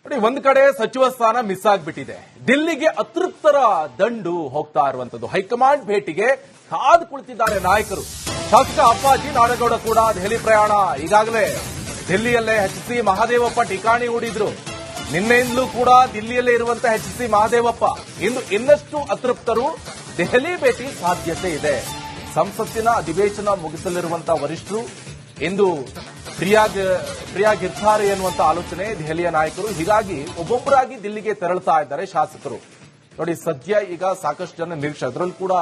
ನೋಡಿ, ಒಂದ್ ಕಡೆ ಸಚಿವ ಸ್ಥಾನ ಮಿಸ್ ಆಗ್ಬಿಟ್ಟಿದೆ. ದಿಲ್ಲಿಗೆ ಅತೃಪ್ತರ ದಂಡು ಹೋಗ್ತಾ ಇರುವಂತದ್ದು. ಹೈಕಮಾಂಡ್ ಭೇಟಿಗೆ ಕಾದು ಕುಳಿತಿದ್ದಾರೆ ನಾಯಕರು. ಶಾಸಕ ಅಪ್ಪಾಜಿ ನಾಡಗೌಡ ಕೂಡ ದೆಹಲಿ ಪ್ರಯಾಣ. ಈಗಾಗಲೇ ದಿಲ್ಲಿಯಲ್ಲೇ ಎಚ್.ಸಿ. ಮಹದೇವಪ್ಪ ಠಿಕಾಣಿ ಹೂಡಿದ್ರು. ನಿನ್ನೆಯಿಂದಲೂ ಕೂಡ ದಿಲ್ಲಿಯಲ್ಲೇ ಇರುವಂತಹ ಎಚ್.ಸಿ. ಮಹದೇವಪ್ಪ ಇಂದು ಇನ್ನಷ್ಟು ಅತೃಪ್ತರು. ದೆಹಲಿ ಭೇಟಿ ಸಾಧ್ಯತೆ ಇದೆ. ಸಂಸತ್ತಿನ ಅಧಿವೇಶನ ಮುಗಿಸಲಿರುವಂತಹ ವರಿಷ್ಠರು ಇಂದು ಫ್ರೀಯಾಗಿರ್ತಾರೆ ಎನ್ನುವಂತ ಆಲೋಚನೆ ದೆಹಲಿಯ ನಾಯಕರು. ಹೀಗಾಗಿ ಒಬ್ಬೊಬ್ಬರಾಗಿ ದಿಲ್ಲಿಗೆ ತೆರಳುತ್ತಾ ಇದ್ದಾರೆ ಶಾಸಕರು. ನೋಡಿ, ಸದ್ಯ ಈಗ ಸಾಕಷ್ಟು ಜನ ನಿರೀಕ್ಷೆ, ಅದರಲ್ಲೂ ಕೂಡ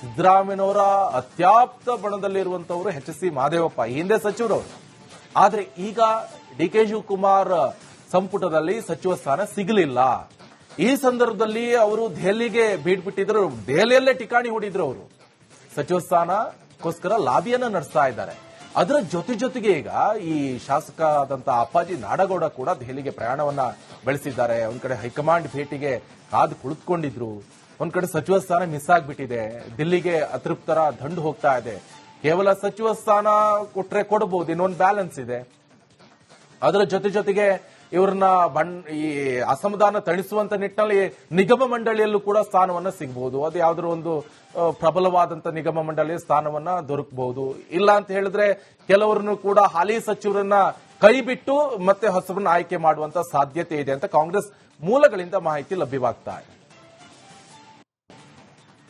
ಸಿದ್ದರಾಮಯ್ಯನವರ ಅತ್ಯಾಪ್ತ ಬಣದಲ್ಲಿರುವಂತವರು ಎಚ್.ಸಿ. ಮಹದೇವಪ್ಪ, ಈ ಹಿಂದೆ ಸಚಿವರು. ಆದ್ರೆ ಈಗ ಡಿ.ಕೆ. ಶಿವಕುಮಾರ್ ಸಂಪುಟದಲ್ಲಿ ಸಚಿವ ಸ್ಥಾನ ಸಿಗಲಿಲ್ಲ. ಈ ಸಂದರ್ಭದಲ್ಲಿ ಅವರು ದೆಹಲಿಗೆ ಭೇಟಿ ಬಿಟ್ಟಿದ್ರು. ದೆಹಲಿಯಲ್ಲೇ ಠಿಕಾಣಿ ಹೂಡಿದ್ರು. ಅವರು ಸಚಿವ ಸ್ಥಾನಕ್ಕೋಸ್ಕರ ಲಾಬಿಯನ್ನ ನಡೆಸ್ತಾ ಇದ್ದಾರೆ. ಅದರ ಜೊತೆಗೆ ಈಗ ಈ ಶಾಸಕ ಆದಂತಹ ಅಪ್ಪಾಜಿ ನಾಡಗೌಡ ಕೂಡ ದೆಹಲಿಗೆ ಪ್ರಯಾಣವನ್ನ ಬೆಳೆಸಿದ್ದಾರೆ. ಒಂದ್ ಕಡೆ ಹೈಕಮಾಂಡ್ ಭೇಟಿಗೆ ಕಾದು ಕುಳಿತುಕೊಂಡಿದ್ರು. ಒಂದ್ ಕಡೆ ಸಚಿವ ಸ್ಥಾನ ಮಿಸ್ ಆಗ್ಬಿಟ್ಟಿದೆ. ದಿಲ್ಲಿಗೆ ಅತೃಪ್ತರ ದಂಡು ಹೋಗ್ತಾ ಇದೆ. ಕೇವಲ ಸಚಿವ ಸ್ಥಾನ ಕೊಟ್ರೆ ಕೊಡಬಹುದು, ಇನ್ನೊಂದು ಬ್ಯಾಲೆನ್ಸ್ ಇದೆ. ಅದರ ಜೊತೆಗೆ ಇವರನ್ನ ಈ ಅಸಮಾಧಾನ ತಣಿಸುವಂತ ನಿಟ್ಟಿನಲ್ಲಿ ನಿಗಮ ಮಂಡಳಿಯಲ್ಲೂ ಕೂಡ ಸ್ಥಾನವನ್ನ ಸಿಗಬಹುದು. ಅದು ಯಾವ್ದಾದ್ರು ಒಂದು ಪ್ರಬಲವಾದಂತ ನಿಗಮ ಮಂಡಳಿಯ ಸ್ಥಾನವನ್ನ ದೊರಕಬಹುದು. ಇಲ್ಲ ಅಂತ ಹೇಳಿದ್ರೆ ಕೆಲವರನ್ನು ಕೂಡ ಹಾಲಿ ಸಚಿವರನ್ನ ಕೈ ಬಿಟ್ಟು ಮತ್ತೆ ಹೊಸಬರನ್ನ ಆಯ್ಕೆ ಮಾಡುವಂತ ಸಾಧ್ಯತೆ ಇದೆ ಅಂತ ಕಾಂಗ್ರೆಸ್ ಮೂಲಗಳಿಂದ ಮಾಹಿತಿ ಲಭ್ಯವಾಗ್ತಾ ಇದೆ.